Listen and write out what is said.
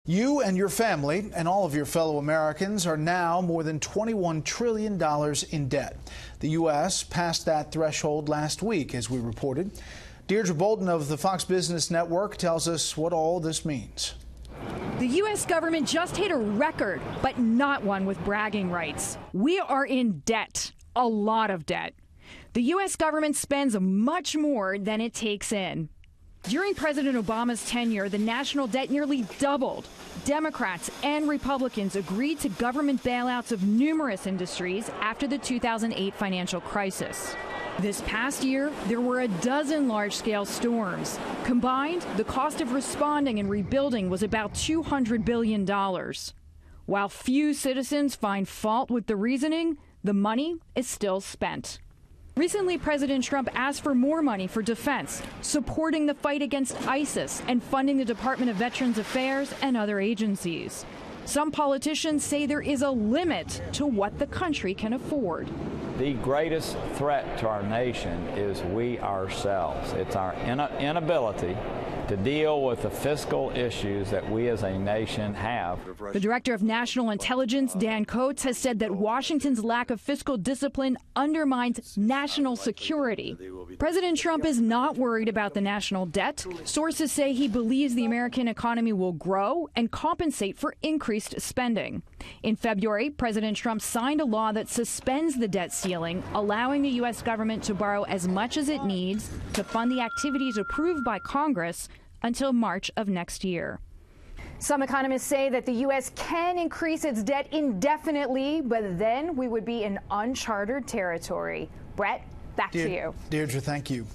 You and your family and all of your fellow Americans are now more than $21 trillion in debt. The U.S. passed that threshold last week, as we reported. Deirdre Bolton of the Fox Business Network tells us what all this means. The U.S. government just hit a record, but not one with bragging rights. We are in debt, a lot of debt. The U.S. government spends much more than it takes in. During President Obama's tenure, the national debt nearly doubled. Democrats and Republicans agreed to government bailouts of numerous industries after the 2008 financial crisis. This past year, there were a dozen large-scale storms. Combined, the cost of responding and rebuilding was about $200 billion. While few citizens find fault with the reasoning, the money is still spent. Recently, President Trump asked for more money for defense, supporting the fight against ISIS and funding the Department of Veterans Affairs and other agencies. Some politicians say there is a limit to what the country can afford. The greatest threat to our nation is we ourselves. It's our inability to deal with the fiscal issues that we as a nation have. The Director of National Intelligence, Dan Coats, has said that Washington's lack of fiscal discipline undermines national security. President Trump is not worried about the national debt. Sources say he believes the American economy will grow and compensate for increased spending. In February, President Trump signed a law that suspends the debt ceiling, allowing the U.S. government to borrow as much as it needs to fund the activities approved by Congress until March of next year. Some economists say that the U.S. can increase its debt indefinitely, but then we would be in uncharted territory. Brett, back to you. Deirdre, thank you.